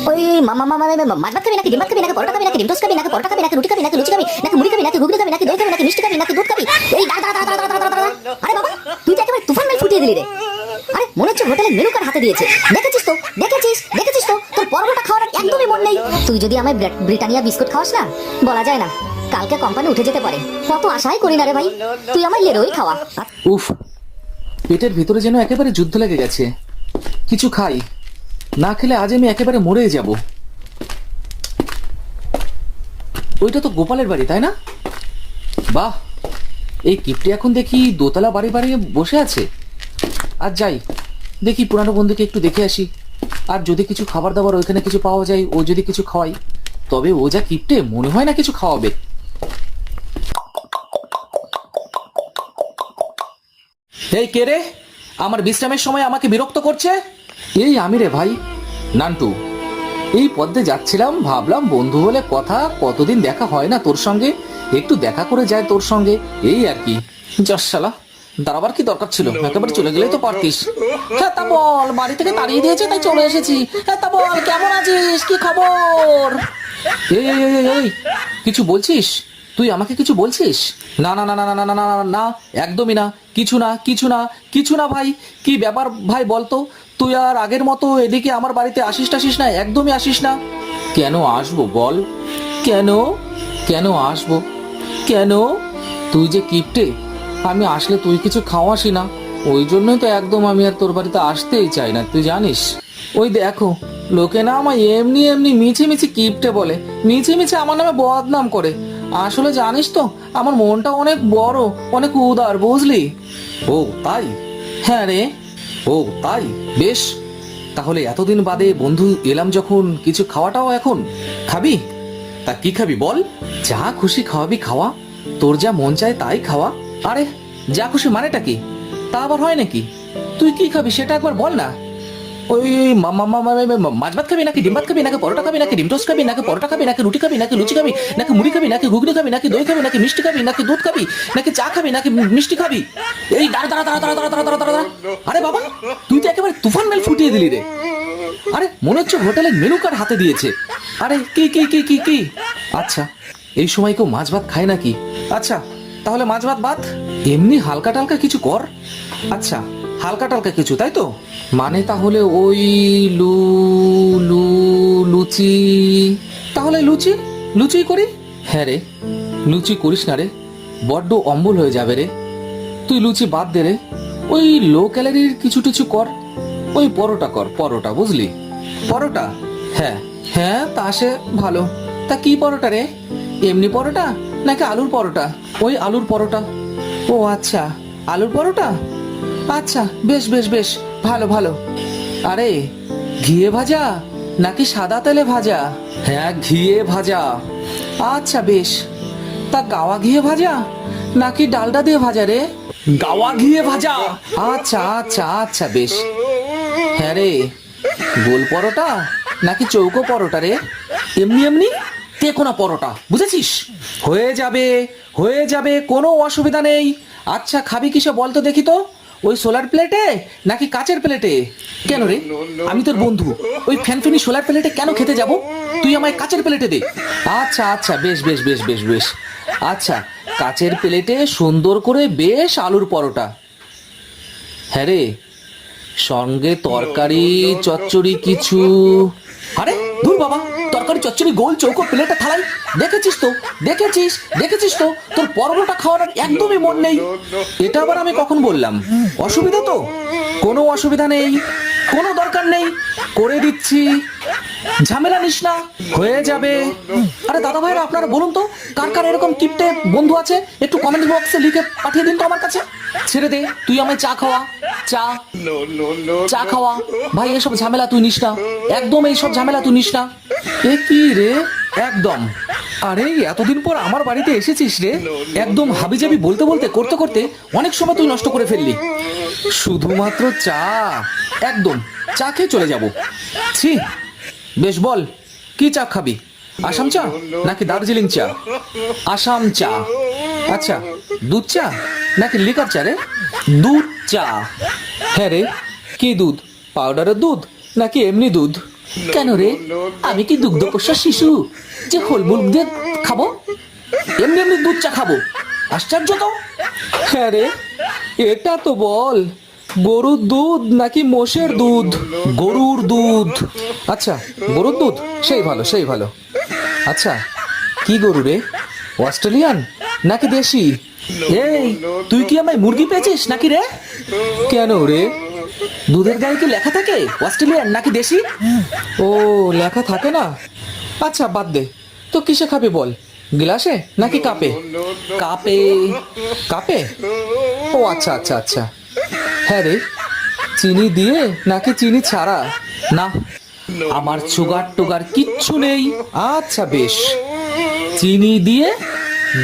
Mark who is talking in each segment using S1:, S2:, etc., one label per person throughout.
S1: ওই মাছ ভাত খাবি নাকি ডিম ভাত খাবি নাকি পরোটা খাবি নাকি ডিম টোস্ট খাবি নাকি পরোটা খাবি নাকি রুটি খাবি নাকি লুচি খাবি নাকি মুড়ি খাবি নাকি ঘুগনি খাবি নাকি দই খাবি নাকি মিষ্টি খাবি নাকি দুধ খাবি? এই দাঁড়া দাঁড়া দাঁড়া দাঁড়া দাঁড়া। আরে বাবা, তুই তো একেবারে তুফান মেল ফুটিয়ে দিলি রে। আরে মনে হচ্ছে হোটেলের মেনু কার্ড হাতে দিয়েছে। দেখেছিস তো তোর পরোটা খাওয়ার একদমই মন নেই। তুই যদি আমায় ব্রিটানিয়া বিস্কুট খাওয়াস না, বলা যায় না কালকে কোম্পানি উঠে যেতে পারে। কত আশাই করি না রে ভাই, তুই আমায় লেরোই খাওয়া।
S2: উফ, পেটের ভিতরে যেন একেবারে যুদ্ধ লেগে গেছে। কিছু খাই, না খেলে আজ আমি একেবারে মরে যাব। ওইটা তো গোপালের বাড়ি, তাই না? বাহ, এই কিপটে এখন দেখি দোতলা বাড়ি বাড়িয়ে বসে আছে। আর যাই দেখি পুরানো বন্ধুকে একটু দেখে আসি। আর যদি কিছু খাবার দাবার ওইখানে কিছু পাওয়া যায়, ও যদি কিছু খাওয়াই, তবে ও যা কিপটে মনে হয় না কিছু খাওয়াবে। এই কে রে, আমার বিশ্রামের সময় আমাকে বিরক্ত করছে? এই আমি রে ভাই, নান্টু। এই পথে যাচ্ছিলাম, ভাবলাম বন্ধু বলে কথা, কতদিন দেখা হয় না তোর সঙ্গে, একটু দেখা করে যায় তোর সঙ্গে, এই আর কি। যশ শালা, দাঁড়াবার কি দরকার ছিল? একেবারে চলে গেলেই তো পারতিস। হ্যাঁ তা বল, বাড়ি থেকে তাড়িয়ে দিয়েছে তাই চলে এসেছি। হ্যাঁ তা বল, কেমন আছিস, কি খবর? এই এই এই এই, কিছু বলছিস? তুই আমাকে কিছু বলছিস? না না না না না না না না না, একদমই না, কিছু না ভাই। কি ব্যাপার ভাই বলতো? তুই আর আগের মতো এদিকে আমার বাড়িতে আসিস টাসিস না, একদমই আসিস না। কেন আসবো বল? কেন কেন আসবো? কেন? তুই যে কিপটে, আমি আসলে তুই কিছু খাওয়াসি না, ওই জন্যই তো একদম আমি আর তোর বাড়িতে আসতেই চাই না, তুই জানিস। ওই দেখো, লোকে না আমায় এমনি এমনি মিছি কিপটে বলে, মিছি আমার নামে বদনাম করে। আসলে জানিস তো, আমার মনটা অনেক বড়, অনেক উদার, বুঝলি? ও তাই? হ্যাঁ রে। ও তাই, বেশ। তাহলে এতদিন বাদে বন্ধু এলাম যখন, কিছু খাওয়াটাও এখন খাবি? তা কি খাবি বল? যা খুশি খাওয়াবি খাওয়া, তোর যা মন চায় তাই খাওয়া। আরে যা খুশি মানেটা কি? তা আবার হয় নাকি? তুই কি খাবি সেটা একবার বল না। ওই মাছ ভাত খাবি নাকি ডিম ভাত খাবি নাকি পরোটা খাবি নাকি ডিম টোস্ট খাবি নাকি পরোটা খাবি নাকি রুটি খাবি নাকি লুচি খাবি নাকি মুড়ি খাবি নাকি ঘুগনি খাবি নাকি দই খাবি নাকি মিষ্টি খাবি নাকি দুধ খাবি নাকি চা খাবি নাকি মিষ্টি খাবি? এই দাঁড়া দাঁড়া দাঁড়া দাঁড়া দাঁড়া দাঁড়া দাঁড়া। আরে বাবা, তুই তো একেবারে তুফান মেল ফুটিয়ে দিলি রে। আরে মনে হচ্ছে হোটেলের মেনু কার্ড হাতে দিয়েছে। আরে কি কি কি কি কি আচ্ছা, এই সময় কেউ মাছ ভাত খায় নাকি? আচ্ছা তাহলে মাছ ভাত বাদ, এমনি হালকা টালকা কিছু কর। আচ্ছা হালকা টালকা কিছু, তাই তো? মানে তাহলে ওই লু লু লুচি, তাহলে লুচি লুচি করি। হ্যাঁ রে, লুচি করিস না রে, বড্ড অম্বল হয়ে যাবে রে। তুই লুচি বাদ দে রে, ওই লো ক্যালোরির কিছু টিছু কর। ওই পরোটা কর, পরোটা, বুঝলি? পরোটা? হ্যাঁ হ্যাঁ, তা সে ভালো। তা কি পরোটা রে? এমনি পরোটা নাকি আলুর পরোটা? ওই আলুর পরোটা। ও আচ্ছা, আলুর পরোটা। আচ্ছা বেশ বেশ বেশ, ভালো ভালো। আরে ঘিয়ে ভাজা নাকি সাদা তেলে ভাজা? হ্যাঁ ঘিয়ে ভাজা। আচ্ছা বেশ। তা গাওয়া ঘিয়ে ভাজা নাকি ডালডা দিয়ে ভাজা রে? গাওয়া ঘিয়ে ভাজা। আচ্ছা আচ্ছা আচ্ছা বেশ। হ্যাঁ রে, গোল পরোটা নাকি চৌকো পরোটা রে? এমনি এমনি তেকোনা পরোটা, বুঝেছিস? হয়ে যাবে হয়ে যাবে, কোনো অসুবিধা নেই। আচ্ছা খাবি কিসে বলতো দেখি তো? ওই সোলার প্লেটে নাকি কাচের প্লেটে? কেন রে, আমি তোর বন্ধু, ওই ফ্যানফ্যানি সোলার প্লেটে কেন খেতে যাব? তুই আমায় কাচের প্লেটে দে। আচ্ছা আচ্ছা বেশ বেশ বেশ বেশ বেশ। আচ্ছা কাচের প্লেটে সুন্দর করে বেশ আলুর পরোটা। হ্যাঁ রে, সঙ্গে তরকারি চচ্চড়ি কিছু। আরে দূর বাবা, তরকারি চচ্চড়ি গোল চৌকো প্লেটে থালাই। দেখেছিস তো তোর পরোটা খাওয়ার একদমই মন নেই। এটা আবার আমি কখন বললাম? অসুবিধা তো? কোনো অসুবিধা নেই, কোনো দরকার নেই, করে দিচ্ছি, ঝামেলা নিস না, হয়ে যাবে। আরে দাদা ভাইরা, আপনারা বলুন তো কার কার এরকম কিপটে বন্ধু আছে, একটু কমেন্ট বক্সে লিখে পাঠিয়ে দিন তো আমার কাছে। ছেড়ে দে, তুই আমায় চা খাওয়া, চা খাওয়া ভাই, এসব ঝামেলা তুই নিস না, একদম এইসব ঝামেলা তুই নিস না। এ কি রে, একদম। আরে এতদিন পর আমার বাড়িতে এসেছিস রে, একদম হাবিজাবি বলতে বলতে করতে করতে অনেক সময় তুই নষ্ট করে ফেললি। শুধুমাত্র চা, একদম চা খেয়ে চলে যাব। ছি, বেশ বল কি চা খাবি? আসাম চা নাকি দার্জিলিং চা? আসাম চা। আচ্ছা দুধ চা নাকি লিকার চা রে? দুধ চা। হ্যাঁ রে, কি দুধ? পাউডারের দুধ নাকি এমনি দুধ? কেন রে, আমি কি দুগ্ধপোষ্য শিশু যে ফলমূল দিয়ে খাবো? এমনি এমনি দুধ চা খাবো? আশ্চর্য তো। হ্যাঁ রে, এটা তো বল, গরুর দুধ নাকি মোষের দুধ? গরুর দুধ। আচ্ছা, গরুর দুধ, সেই ভালো সেই ভালো। আচ্ছা, কি গরু রে, অস্ট্রেলিয়ান নাকি দেশি? এই, তুই কি আমায় মুরগি পেয়েছিস নাকি রে? কেন রে, দুধের গায়ে কি লেখা থাকে অস্ট্রেলিয়ান নাকি দেশি? ও, লেখা থাকে না? আচ্ছা বাদ দে, তো কিসে খাবি বল, গ্লাসে নাকি কাপে? কাপে। কাপে? ও আচ্ছা আচ্ছা আচ্ছা। হ্যাঁ রে, চিনি দিয়ে নাকি চিনি ছাড়া? না, আমার সুগার টুগার কিচ্ছু নেই। আচ্ছা বেশ, চিনি দিয়ে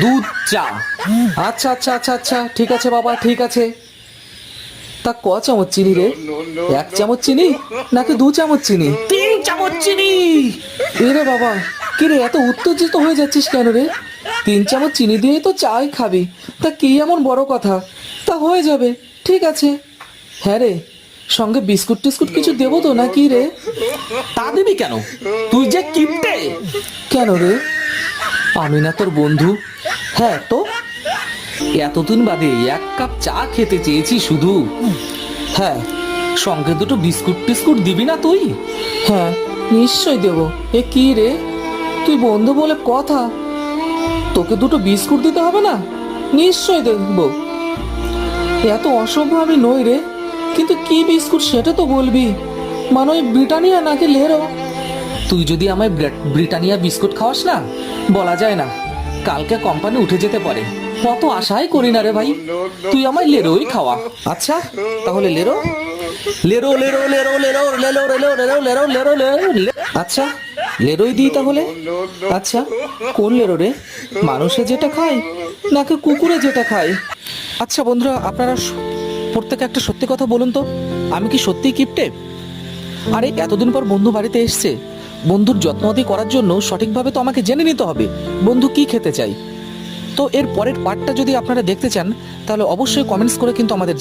S2: দুধ চা। আচ্ছা আচ্ছা আচ্ছা আচ্ছা, ঠিক আছে বাবা, ঠিক আছে। তা ক চামচ চিনি রে? 1 চামচ চিনি নাকি 2 চামচ চিনি? 3 চামচ চিনি। এরে বাবা, কি রে, এত উত্তেজিত হয়ে যাচ্ছিস কেন রে? 3 চামচ চিনি দিয়েই তো চাই খাবি, তা কি এমন বড় কথা? তা হয়ে যাবে, ঠিক আছে। হ্যাঁ রে, সঙ্গে বিস্কুট টিস্কুট কিছু দেবো তো নাকি রে? তা দিবি কেন, তুই যে কিপটে। কেন রে, আমি না তোর বন্ধু? হ্যাঁ তো, এতদিন বাদে 1 কাপ চা খেতে চেয়েছি শুধু। হ্যাঁ, সঙ্গে দুটো বিস্কুট টিস্কুট দিবি না তুই? হ্যাঁ, নিশ্চয় দেবো। এ কি রে, তুই বন্ধু বলে কথা, তোকে দুটো বিস্কুট দিতে হবে না? নিশ্চয় দেবো। এত অসভ্য আমি নই রে, কিন্তু কি বিস্কুট সেটা তো বলবি। মানে ওই ব্রিটানিয়া নাকি লেরো? তুই যদি আমায় ব্রিটানিয়া বিস্কুট খাওয়াস না, বলা যায় না কালকে কোম্পানি উঠে যেতে পারে। কত আশাই করি না রে ভাই, তুই আমায় লেরোই খাওয়া। আচ্ছা তাহলে লেরো লেরো লেরো লেরো লেরো লেরো লেরো লেরো লেরো লেরো লেরো। আচ্ছা, লেরোই দিই তাহলে। আচ্ছা, কোন লেরো রে, মানুষে যেটা খায় নাকি কুকুরে যেটা খায়? আচ্ছা বন্ধুরা, আপনারা প্রত্যেকে একটা সত্যি কথা বলুন তো, আমি কি সত্যিই কিপটে? আরে এতদিন পর বন্ধু বাড়িতে এসছে, বন্ধুর যত্নআদি করার জন্য সঠিকভাবে তো আমাকে জেনে নিতে হবে বন্ধু কি খেতে চাই। তো এর পরের পার্টটা যদি আপনারা দেখতে চান, তাহলে অবশ্যই কমেন্টস করে কিন্তু আমাদের